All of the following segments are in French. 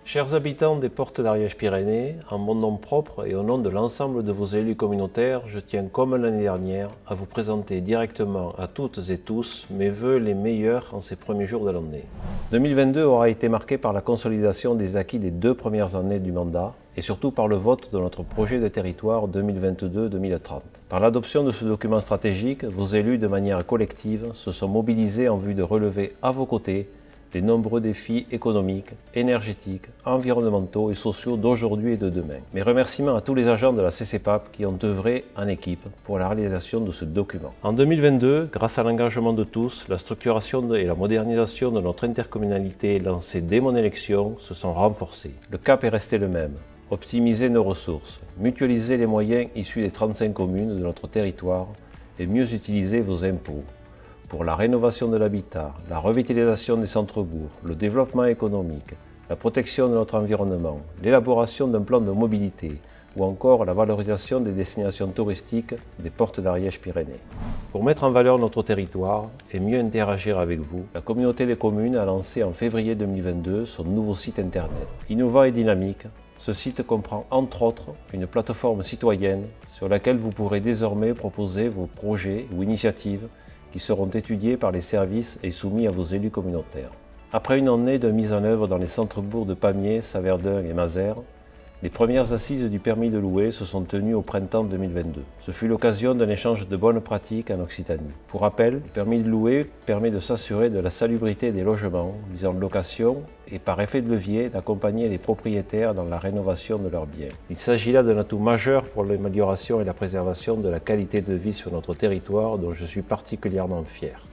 Chers habitants des Portes d'Ariège-Pyrénées, en mon nom propre et au nom de l'ensemble de vos élus communautaires, je tiens comme l'année dernière à vous présenter directement à toutes et tous mes vœux les meilleurs en ces premiers jours de l'année. 2022 aura été marqué par la consolidation des acquis des 2 premières années du mandat et surtout par le vote de notre projet de territoire 2022-2030. Par l'adoption de ce document stratégique, vos élus de manière collective se sont mobilisés en vue de relever à vos côtés les nombreux défis économiques, énergétiques, environnementaux et sociaux d'aujourd'hui et de demain. Mes remerciements à tous les agents de la CCPAP qui ont œuvré en équipe pour la réalisation de ce document. En 2022, grâce à l'engagement de tous, la structuration et la modernisation de notre intercommunalité lancée dès mon élection se sont renforcées. Le cap est resté le même. Optimiser nos ressources, mutualiser les moyens issus des 35 communes de notre territoire et mieux utiliser vos impôts pour la rénovation de l'habitat, la revitalisation des centres-bourgs, le développement économique, la protection de notre environnement, l'élaboration d'un plan de mobilité ou encore la valorisation des destinations touristiques des Portes d'Ariège-Pyrénées. Pour mettre en valeur notre territoire et mieux interagir avec vous, la communauté des communes a lancé en février 2022 son nouveau site internet. Innovant et dynamique, ce site comprend entre autres une plateforme citoyenne sur laquelle vous pourrez désormais proposer vos projets ou initiatives qui seront étudiés par les services et soumis à vos élus communautaires. Après une année de mise en œuvre dans les centres-bourgs de Pamiers, Saverdun et Mazères, les premières assises du permis de louer se sont tenues au printemps 2022. Ce fut l'occasion d'un échange de bonnes pratiques en Occitanie. Pour rappel, le permis de louer permet de s'assurer de la salubrité des logements mis en location et par effet de levier d'accompagner les propriétaires dans la rénovation de leurs biens. Il s'agit là d'un atout majeur pour l'amélioration et la préservation de la qualité de vie sur notre territoire dont je suis particulièrement fier.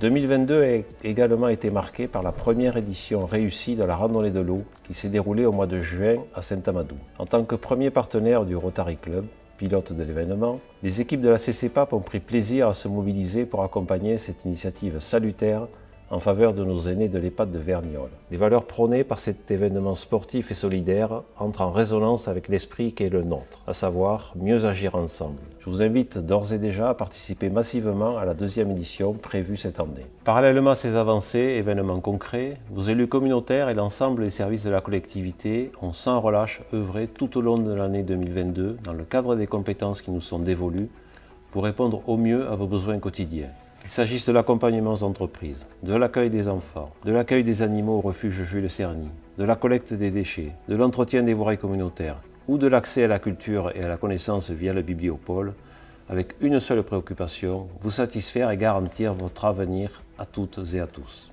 2022 a également été marqué par la première édition réussie de la randonnée de l'eau qui s'est déroulée au mois de juin à Saint-Amadou. En tant que premier partenaire du Rotary Club, pilote de l'événement, les équipes de la CCPAP ont pris plaisir à se mobiliser pour accompagner cette initiative salutaire en faveur de nos aînés de l'EHPAD de Verniolle. Les valeurs prônées par cet événement sportif et solidaire entrent en résonance avec l'esprit qui est le nôtre, à savoir mieux agir ensemble. Je vous invite d'ores et déjà à participer massivement à la 2e édition prévue cette année. Parallèlement à ces avancées, événements concrets, vos élus communautaires et l'ensemble des services de la collectivité ont sans relâche œuvré tout au long de l'année 2022 dans le cadre des compétences qui nous sont dévolues pour répondre au mieux à vos besoins quotidiens. Qu'il s'agisse de l'accompagnement aux entreprises, de l'accueil des enfants, de l'accueil des animaux au refuge Jules Cerny, de la collecte des déchets, de l'entretien des voiries communautaires ou de l'accès à la culture et à la connaissance via le bibliopôle, avec une seule préoccupation, vous satisfaire et garantir votre avenir à toutes et à tous.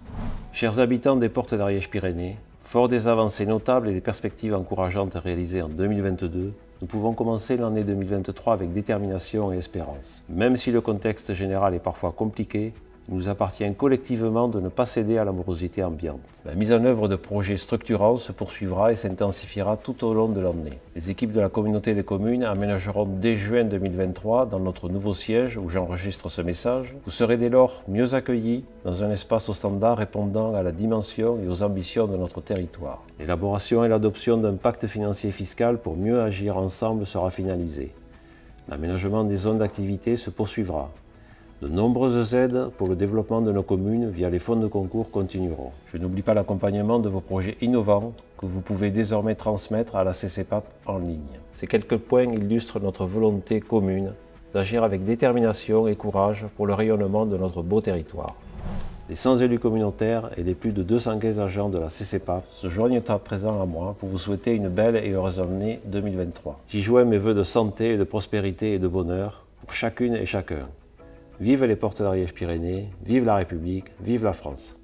Chers habitants des Portes d'Ariège-Pyrénées, fort des avancées notables et des perspectives encourageantes réalisées en 2022, nous pouvons commencer l'année 2023 avec détermination et espérance. Même si le contexte général est parfois compliqué, il nous appartient collectivement de ne pas céder à l'amorosité ambiante. La mise en œuvre de projets structurants se poursuivra et s'intensifiera tout au long de l'année. Les équipes de la communauté des communes aménageront dès juin 2023 dans notre nouveau siège où j'enregistre ce message. Vous serez dès lors mieux accueillis dans un espace aux standards répondant à la dimension et aux ambitions de notre territoire. L'élaboration et l'adoption d'un pacte financier fiscal pour mieux agir ensemble sera finalisée. L'aménagement des zones d'activité se poursuivra. De nombreuses aides pour le développement de nos communes via les fonds de concours continueront. Je n'oublie pas l'accompagnement de vos projets innovants que vous pouvez désormais transmettre à la CCPAP en ligne. Ces quelques points illustrent notre volonté commune d'agir avec détermination et courage pour le rayonnement de notre beau territoire. Les 100 élus communautaires et les plus de 215 agents de la CCPAP se joignent à présent à moi pour vous souhaiter une belle et heureuse année 2023. J'y joins mes vœux de santé, de prospérité et de bonheur pour chacune et chacun. Vive les Portes d'Ariège-Pyrénées, vive la République, vive la France!